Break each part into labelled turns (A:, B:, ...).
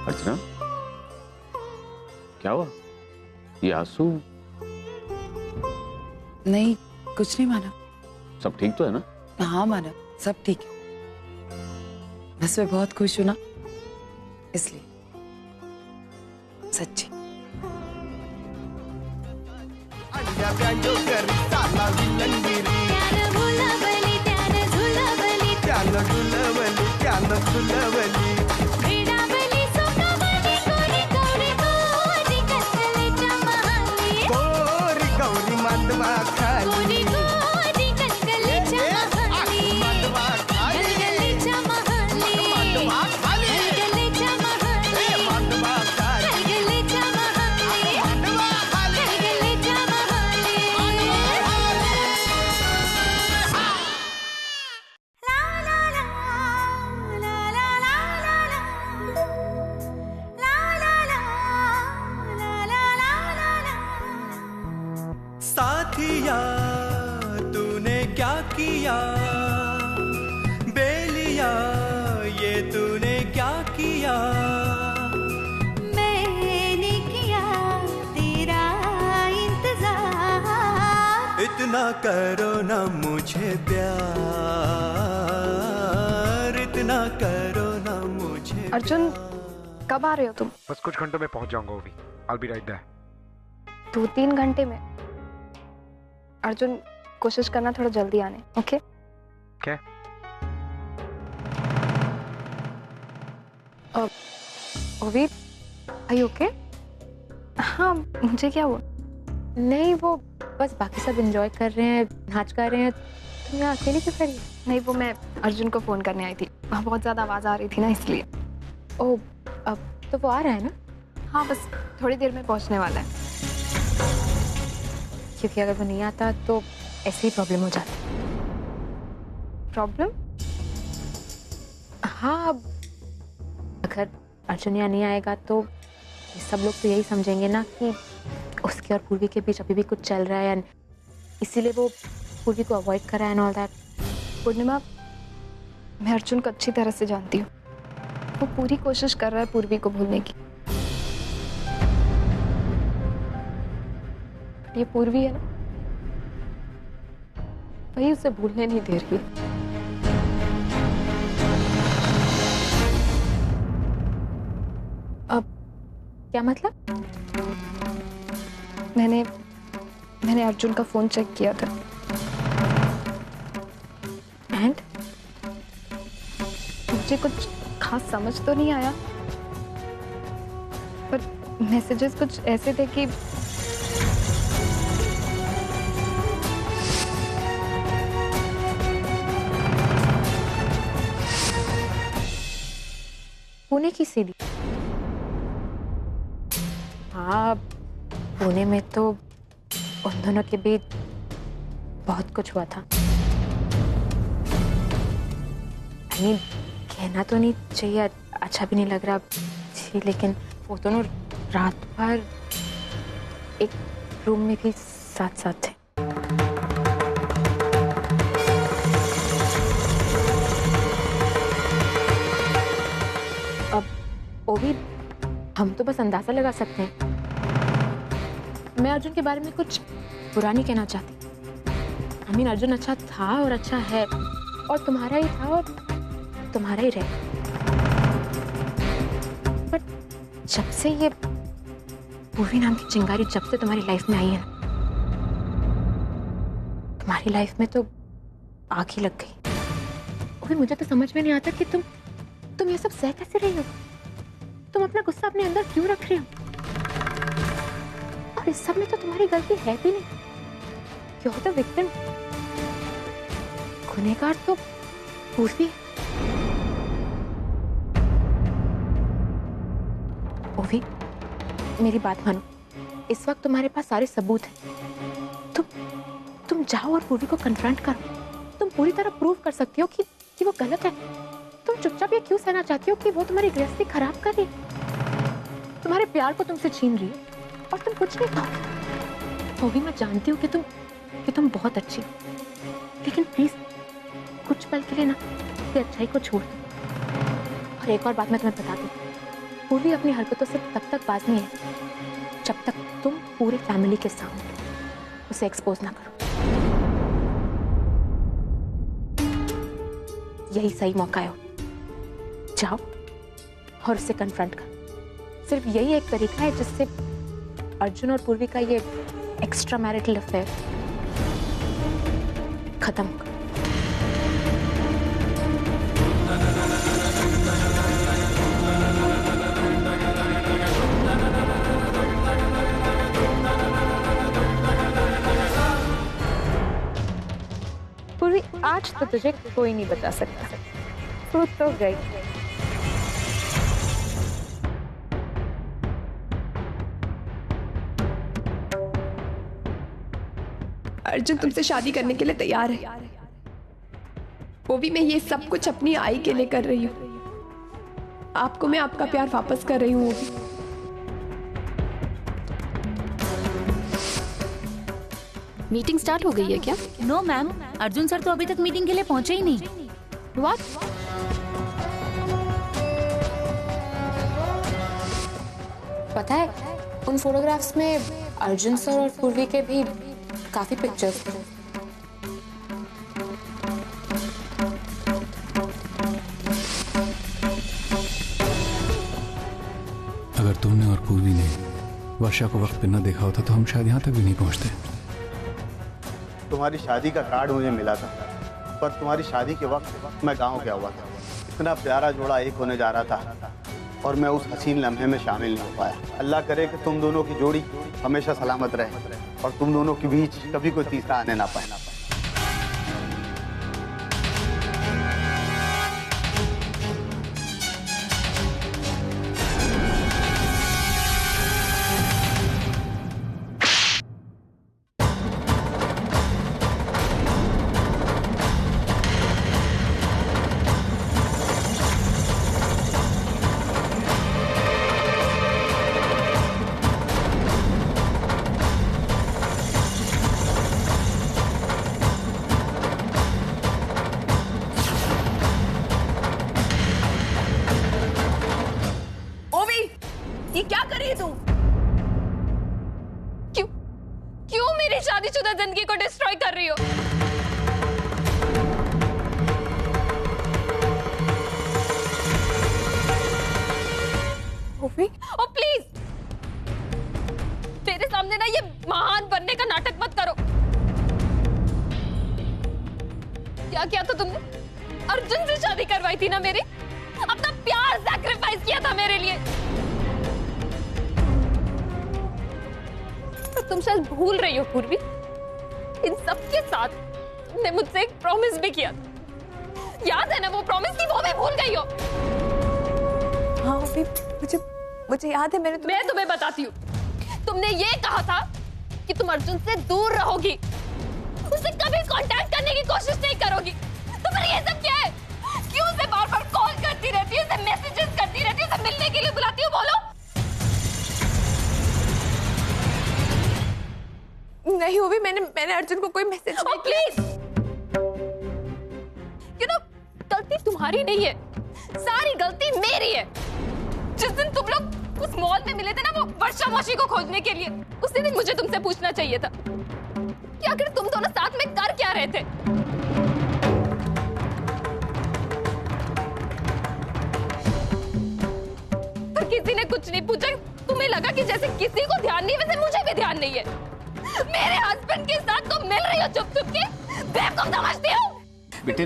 A: अर्चना, क्या हुआ? ये आंसू?
B: नहीं, कुछ नहीं मानव।
A: सब ठीक तो है ना?
B: हाँ मानव, सब ठीक है। बस मैं बहुत खुश हूं ना, इसलिए। सच्ची।
C: साथिया तूने क्या किया, बेलिया ये तूने क्या किया।
D: मैंने किया तेरा इंतजार।
C: इतना करो ना मुझे प्यार, इतना करो ना मुझे।
E: अर्जुन, कब आ रहे हो तुम?
F: बस कुछ घंटों में पहुंच जाऊंगा ओवी। I'll be right there.
E: 2-3 घंटे में? अर्जुन, कोशिश करना थोड़ा जल्दी आने, ओके?
F: क्या?
E: ओवी, are you okay? हाँ, मुझे क्या हुआ?
G: नहीं, वो बस बाकी सब एंजॉय कर रहे हैं, नाच कर रहे हैं, तुम यहाँ अकेले क्यों खड़ी?
E: नहीं, वो मैं अर्जुन को फोन करने आई थी, वहाँ बहुत ज्यादा आवाज आ रही थी ना, इसलिए।
G: ओह, अब तो वो आ रहा है ना?
E: हाँ, बस थोड़ी देर में पहुँचने वाला है।
G: क्योंकि अगर वो नहीं आता तो ऐसे ही प्रॉब्लम हो जाती।
E: प्रॉब्लम?
G: हाँ, अगर अर्जुन यहाँ नहीं आएगा तो ये सब लोग तो यही समझेंगे ना कि उसके और पूर्वी के बीच अभी भी कुछ चल रहा है, एंड इसीलिए वो पूर्वी को अवॉइड कर रहा है एंड ऑल दैट।
E: पूर्णिमा, मैं अर्जुन को अच्छी तरह से जानती हूँ। वो पूरी कोशिश कर रहा है पूर्वी को भूलने की। ये पूर्वी है ना, वही उसे भूलने नहीं दे रही।
G: अब क्या मतलब?
E: मैंने अर्जुन का फोन चेक किया था,
G: एंड
E: मुझे कुछ खास समझ तो नहीं आया, पर मैसेजेस कुछ ऐसे थे कि
G: पुणे की सीढ़ी। हाँ, पुणे में तो उन दोनों के बीच बहुत कुछ हुआ था। कहना तो नहीं चाहिए, अच्छा भी नहीं लग रहा जी, लेकिन वो दोनों रात भर एक रूम में भी साथ साथ थे। अब ओवी, हम तो बस अंदाजा लगा सकते हैं। मैं अर्जुन के बारे में कुछ बुरा नहीं कहना चाहती। अर्जुन अच्छा था और अच्छा है, और तुम्हारा ही था और तुम्हारा ही रहे। बट जब से ये पूर्वी नाम की चिंगारी जब से तुम्हारी लाइफ में आई है ना, तुम्हारी लाइफ में तो आग ही लग गई। और मुझे तो समझ में नहीं आता कि तुम ये सब सह कैसे रही हो। तुम अपना गुस्सा अपने अंदर क्यों रख रहे हो? और इस सब में तो तुम्हारी गलती है भी नहीं। क्यों तो विक्टिम, गुनहगार तो पूर्वी है। ओवी, मेरी बात मानो, इस वक्त तुम्हारे पास सारे सबूत हैं। तुम जाओ और पूर्वी को कन्फ्रंट करो। तुम पूरी तरह प्रूव कर सकती हो कि वो गलत है। तुम चुपचाप ये क्यों सहना चाहती हो कि वो तुम्हारी गृहस्थी खराब कर रही है, तुम्हारे प्यार को तुमसे छीन रही है, और तुम कुछ नहीं पाओगे। ओवी, मैं जानती हूँ कि तुम बहुत अच्छी हो, लेकिन प्लीज कुछ पल के लिए ना ये अच्छाई को छोड़ दो। और एक और बात मैं तुम्हें बता दूं, पूर्वी अपनी हरकतों से तब तक बाज नहीं है जब तक तुम पूरे फैमिली के सामने उसे एक्सपोज ना करो। यही सही मौका है, जाओ और उसे कन्फ्रंट करो। सिर्फ यही एक तरीका है जिससे अर्जुन और पूर्वी का ये एक्स्ट्रा मैरिटल अफेयर खत्म होगा।
E: पूरी आज तो तुझे कोई नहीं बचा सकता, तू तो गई।
H: अर्जुन तुमसे शादी करने के लिए तैयार है। वो भी मैं ये सब कुछ अपनी आई के लिए कर रही हूँ। आपको मैं आपका प्यार वापस कर रही हूँ। वो भी
I: मीटिंग स्टार्ट हो गई है क्या?
J: नो मैम, अर्जुन सर तो अभी तक मीटिंग के लिए पहुंचे ही नहीं।
I: व्हाट?
G: पता है उन फोटोग्राफ्स में अर्जुन सर और पूर्वी के भी काफी पिक्चर्स थे।
K: अगर तुमने और पूर्वी ने वर्षा को वक्त पे न देखा होता तो हम शायद यहाँ तक भी नहीं पहुँचते।
L: तुम्हारी शादी का कार्ड मुझे मिला था, पर तुम्हारी शादी के वक्त मैं गांव गया हुआ था। इतना प्यारा जोड़ा एक होने जा रहा था और मैं उस हसीन लम्हे में शामिल नहीं हो पाया। अल्लाह करे कि तुम दोनों की जोड़ी हमेशा सलामत रहे और तुम दोनों के बीच कभी कोई तीसरा आने ना पाए।
H: ये क्या कर रही है तुम?
E: क्यों मेरी शादीशुदा जिंदगी को डिस्ट्रॉय कर रही हो? ओ प्लीज मेरे सामने ना ये महान बनने का नाटक मत करो। क्या किया था तुमने? अर्जुन से शादी करवाई थी ना मेरी, अपना प्यार सैक्रिफाइस किया था मेरे लिए। तो तुम शायद भूल रही हो पूर्वी, इन सब के साथ तुमने मुझसे एक प्रॉमिस भी किया। याद है ना वो प्रॉमिस की? वो भी भूल गई हो?
H: हाँ मुझे याद है। मैं
E: तुम्हें बताती हूँ। तुमने ये कहा था कि तुम अर्जुन से दूर रहोगी, उसे कभी कांटेक्ट करने की कोशिश नहीं करोगी। तो फिर ये सब क्या है? क्यों उसे बार-बार कॉल करती रहती है, उसे मैसेजेस करती रहती है, उसे मिलने के लिए बुलाती हो? बोलो।
H: नहीं हुई, मैंने अर्जुन को कोई मैसेज नहीं किया।
E: प्लीज, यू नो गलती तुम्हारी नहीं है, सारी गलती मेरी है। जिस दिन तुम लोग उस मॉल में मिले थे ना, वो वर्षा मौसी को खोजने के लिए, उस दिन मुझे तुमसे पूछना चाहिए था कि आखिर तुम दोनों साथ में कर क्या रहे थे। पर किसी ने कुछ नहीं पूछा। तुम्हें लगा कि जैसे किसी को ध्यान नहीं, वैसे मुझे भी ध्यान नहीं है। मेरे हस्बैंड के साथ तुम मिल रही हो चुप-चुप के, बेवकूफ समझती हो।
A: बेटे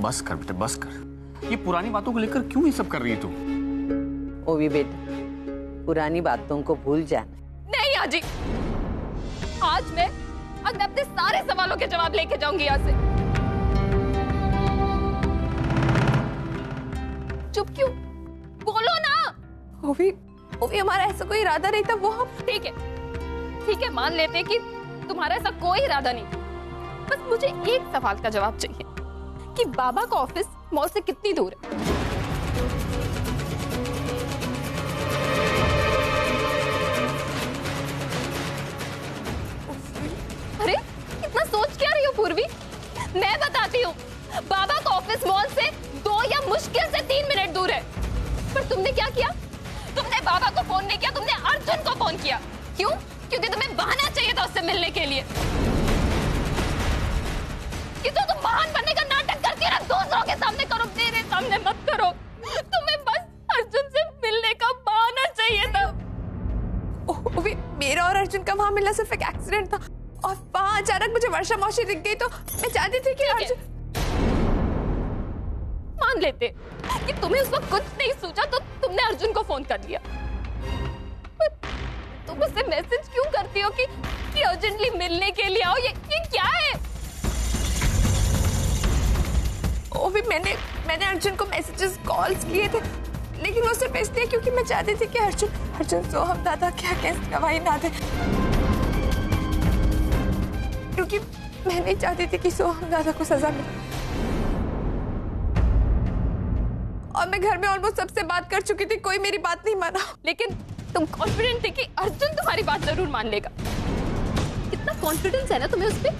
A: बस कर, बेटे बस कर। ये पुरानी बातों को लेकर क्यों ये सब कर रही है तू?
B: ओवी बेटा, पुरानी बातों को भूल जाना।
E: नहीं आजी, आज मैं अपने सारे सवालों के जवाब लेके जाऊंगी यहाँ से। चुप क्यों? बोलो ना।
H: ओवी हमारा ऐसा कोई इरादा नहीं था। वो हम
E: ठीक है, मान लेते हैं कि तुम्हारा ऐसा कोई इरादा नहीं। बस मुझे एक सवाल का जवाब चाहिए कि बाबा का ऑफिस मॉल से कितनी दूर है? अरे इतना सोच क्या रही हो पूर्वी? मैं बताती हूँ, बाबा का ऑफिस मॉल से 2 या मुश्किल से 3 मिनट दूर है। पर तुमने क्या किया? तुमने बाबा को फोन नहीं किया, तुमने अर्जुन को फोन किया। क्यों? क्योंकि तुम्हें बहाना चाहिए था उससे मिलने के लिए। कि तो तुम महान बनने का नाटक करती है ना, दूसरों के सामने करो, मेरे सामने मत करो। तुम्हें बस अर्जुन से मिलने का बहाना चाहिए था।
H: ओवी, मेरा और अर्जुन का वहां मिलना सिर्फ एक एक्सीडेंट था, और वहां अचानक मुझे वर्षा मौसी दिख गई, तो मैं चाहती थी कि अर्जुन।
E: मान लेते कि तुम्हें उस वक्त कुछ नहीं सूझा तो तुमने अर्जुन को फोन कर लिया, पर तुम उससे मैसेज क्यों करती हो कि अर्जेंटली मिलने के लिए आओ? ये क्या है?
H: ओवी, मैंने अर्जुन को मैसेजेस कॉल्स किए थे, लेकिन वो सिर्फ इसलिए क्योंकि मैं चाहती थी कि अर्जुन सोहम दादा क्या केस गवाही ना दे, क्योंकि मैं नहीं चाहती थी कि सोहम दादा को सजा मिले। और मैं घर में ऑलमोस्ट सबसे बात कर चुकी थी, कोई मेरी बात नहीं माना।
E: लेकिन तुम कॉन्फिडेंट थे कि अर्जुन तुम्हारी बात जरूर मान लेगा। कितना कॉन्फिडेंस है ना तुम्हें उस पे?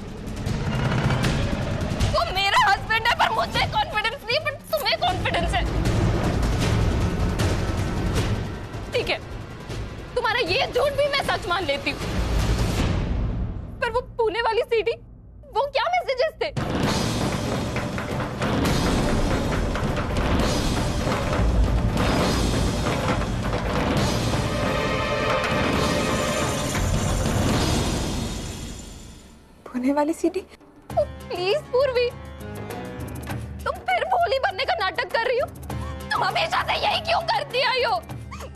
E: वो मेरा हस्बैंड है, पर मुझे कॉन्फिडेंस नहीं, पर तुम्हें कॉन्फिडेंस है। ठीक है, तुम्हारा ये झूठ भी मैं सच मान लेती हूँ, पर वो पुणे वाली सीडी, वो क्या मैसेजेस थे?
H: पुणे वाली सीडी?
E: प्लीज पूर्वी, तुम फिर भोली बनने का नाटक कर रही हो। तुम हमेशा से यही क्यों करती आई हो?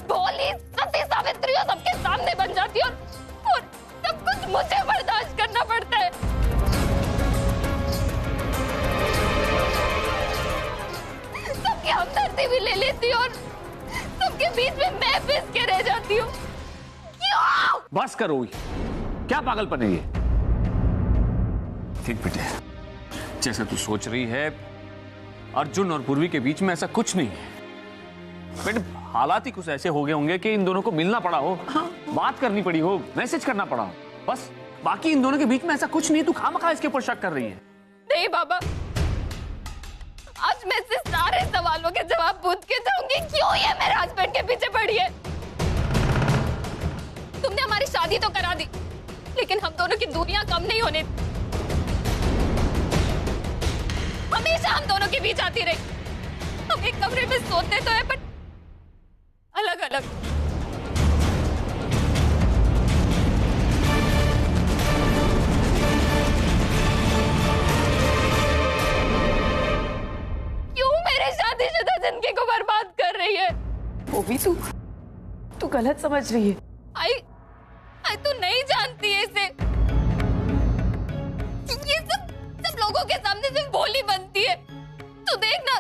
E: भोली सती सावित्री हो, सबके सामने बन जाती हो, और सब कुछ मुझे बर्दाश्त करना पड़ता है। सबकी हमदर्दी भी ले लेती हो, और सबके बीच में मैं पिस के रह जाती हूँ। क्यों?
A: बस करो, क्या पागलपन है ये? ठीक बेटे, जैसे तू सोच रही है, अर्जुन और पूर्वी के बीच में ऐसा कुछ नहीं है बेटे। हालात ही कुछ ऐसे हो गए होंगे कि इन दोनों को मिलना पड़ा हो, बात करनी पड़ी हो, मैसेज करना पड़ा हो, बस। बाकी इन दोनों के बीच में ऐसा कुछ नहीं है। तू खामखा इसके ऊपर शक कर रही है।
E: नहीं बाबा, आज मैं से सारे सवालों के जवाब पूछ के जाऊंगी। क्यों ये मेरे हस्बैंड के पीछे पड़ी है? तुमने हमारी शादी तो करा दी, लेकिन हम दोनों की दूरियां कम नहीं होने दी। हमेशा हम दोनों के बीच आती रही। हम एक कमरे में सोते तो है, पर अलग अलग। क्यों मेरे शादीशुदा जिंदगी को बर्बाद कर रही है?
B: वो भी तू गलत समझ रही है।
E: आई तू नहीं जानती है इसे। ये सब लोगों के सामने सिर्फ भोली बनती है। तू देख ना,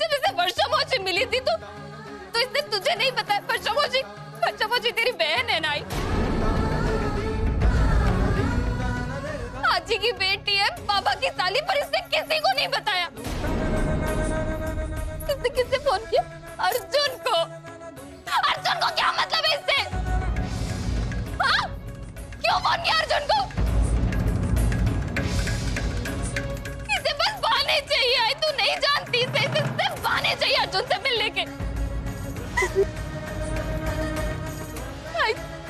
E: जब इसे वर्षा मौसी मिली थी तो इसने तुझे नहीं बताया। वर्षा मौसी तेरी बहन है ना? आजी की बेटी है, बाबा की साली, पर इसने किसी को नहीं बताया। इसने किससे फोन किया? अर्जुन को। अर्जुन को क्या मतलब है इससे? हाँ? क्यों फोन किया अर्जुन को? इसे बस बहाने चाहिए। तू नहीं जानती इसे सिर्फ बहाने चाहिए अर्जुन से मिलने के।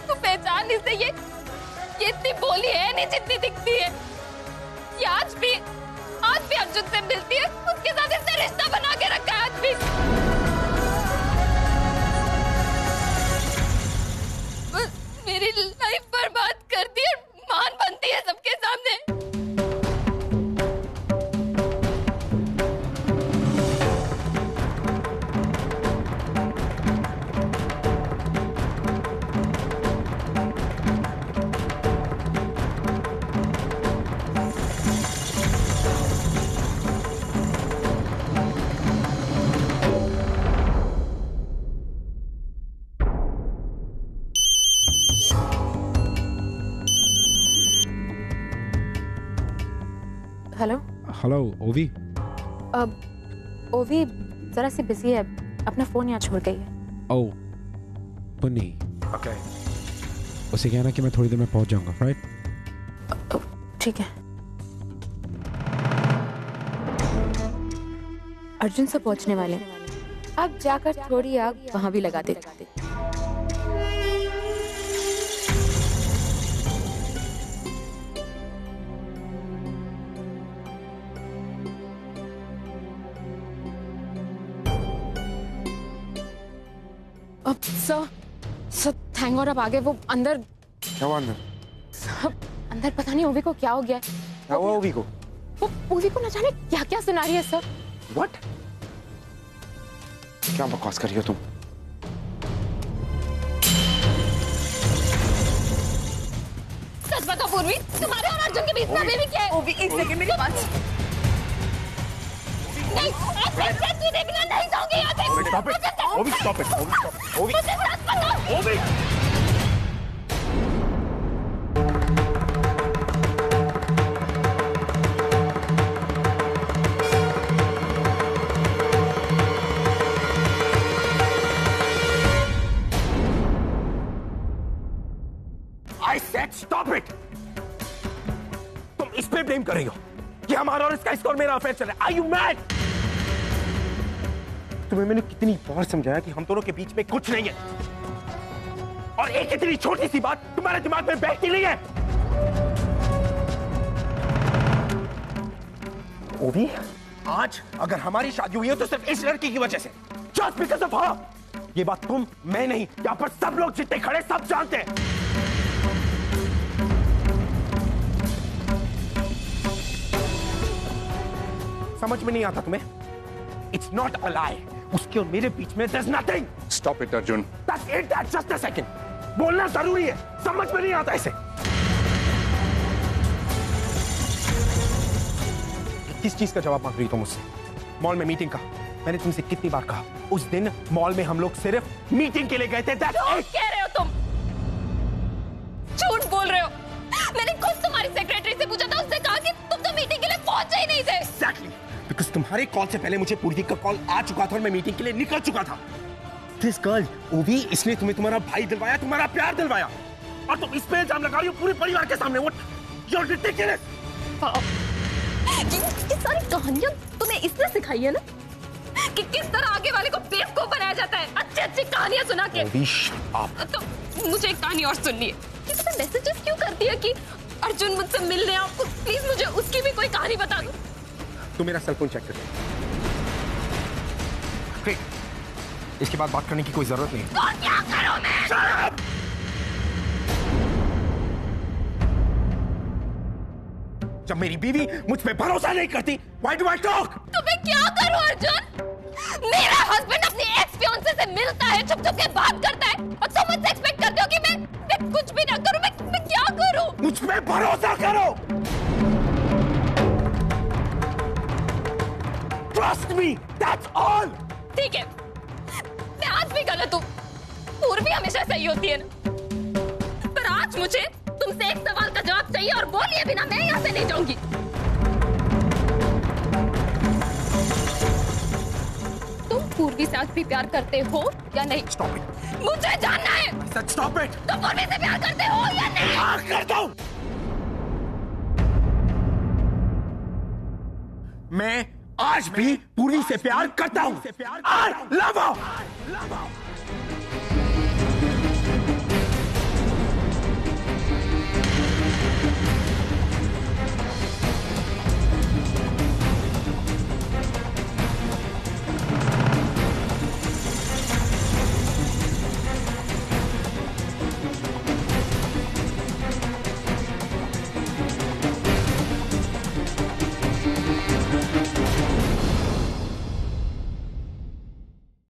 E: तू पहचान इसे, ये इतनी भोली है नहीं जितनी दिखती है। ये आज भी अर्जुन से मिलती है, उसके साथ इसने रिश्ता बना के रखा है। आज भी मेरी लाइफ बर्बाद करती है, मान बनती है सबके सामने।
G: हेलो
F: हेलो ओवी।
G: ओवी जरा सी बिजी है, अपना फोन यहाँ छोड़ गई है।
F: ओ पुन्नी, ओके। उसे कहना कि मैं थोड़ी देर में पहुंच जाऊंगा, राइट?
G: ठीक है। अर्जुन से पहुंचने वाले हैं। अब जाकर थोड़ी आग वहां भी लगा दे। अब सर थैंक गॉड अब आ गए। वो अंदर
F: क्या हुआ अंदर?
G: अंदर पता नहीं ओवी को क्या हो गया।
F: क्या हुआ ओवी को?
G: वो ओवी को न जाने क्या क्या सुना रही है सर।
F: व्हाट? क्या बकवास कर रही हो तुम?
E: सच बताओ पूर्वी, तुम्हारे और अर्जुन के बीच में अभी भी क्या है?
B: ओवी एक सेकंड मेरी बात।
E: नहीं, ऐसे तू देखना नहीं जाऊंगी यहाँ से।
F: Stop it! ओवी stop it! ओवी stop it! ओवी!
E: मुझे सच बताओ।
F: ओवी! I said stop it! तुम इस पे ब्लेम कर रही हो कि हमारा और इसका और मेरा अफेयर चल रहा है। Are you mad? तुम्हें मैंने कितनी बार समझाया कि हम दोनों के बीच में कुछ नहीं है, और एक इतनी छोटी सी बात तुम्हारे दिमाग में बैठती नहीं है। ओवी, आज अगर हमारी शादी हुई है तो सिर्फ इस लड़की की वजह से, just because of her। ये बात तुम, मैं नहीं, यहाँ पर सब लोग जितने खड़े सब जानते हैं। समझ में नहीं आता तुम्हें? It's not a lie। उसके और मेरे बीच में there's nothing।
K: Stop it, Arjun.
F: That's it, that's just a second। बोलना जरूरी है, समझ में नहीं आता इसे। किस चीज का जवाब मांग रही हो मुझसे? मॉल में मीटिंग का। मैंने तुमसे कितनी बार कहा, उस दिन मॉल में हम लोग सिर्फ मीटिंग के लिए गए थे। That's it।
E: कह रहे हो तुम? झूठ बोल रहे हो। मैंने खुद तुम्हारी सेक्रेटरी से पूछा था, उसने कहा कि तुम तो मीटिंग के लिए पहुंचे ही नहीं थे।
F: Exactly। Because तुम्हारे कॉल से पहले मुझे पूर्वी का कॉल आ चुका था और मैं मीटिंग के लिए निकल चुका था। This girl, ओवी, इसने तुम्हें तुम्हारा भाई दिलवाया, तुम्हारा प्यार दिलवाया, और तुम इस पे इल्जाम लगा रही हो पूरे परिवार के सामने। What? You're ridiculous।
E: ये सारी कहानियां तुम्हें इसने सिखाई है ना, कि किस तरह आगे वाले को बेवकूफ बनाया जाता है, अच्छी कहानियां सुना के।
F: ओवी, shut up।
E: तो मुझे एक कहानी और सुननी है। कि तुम्हें मैसेजेस क्यों करती है कि अर्जुन मुझसे मिलने आओ, प्लीज मुझे उसकी भी कोई कहानी बता दो।
F: तू मेरा सेल फोन चेक कर। ठीक, इसके बाद बात करने की कोई जरूरत नहीं।
E: तो क्या करूं मैं?
F: Shut up! जब मेरी बीवी मुझ पे भरोसा नहीं करती, why do I talk?
E: तो मैं क्या करूं अर्जुन? मेरा हस्बैंड अपनी एक्स फियांसे से मिलता है, छुप छुप के बात करता है, और तुम मुझसे एक्सपेक्ट करते हो कि मैं कुछ भी ना करूं। मैं क्या करूं?
F: मुझ पे भरोसा करो। Trust me, that's all।
E: ठीक है, मैं आज भी गलत हूँ। पूर्वी हमेशा सही होती है ना, पर आज मुझे तुमसे एक सवाल का जवाब चाहिए, और बोलिए बिना मैं यहाँ से नहीं जाऊंगी। तुम पूर्वी से आज भी प्यार करते हो या नहीं?
F: Stop it।
E: मुझे जानना है।
F: I said stop it।
E: तुम पूर्वी से प्यार करते हो या नहीं?
F: हाँ, कर दो। मैं आज भी पूर्वी से प्यार करता हूँ। I love her।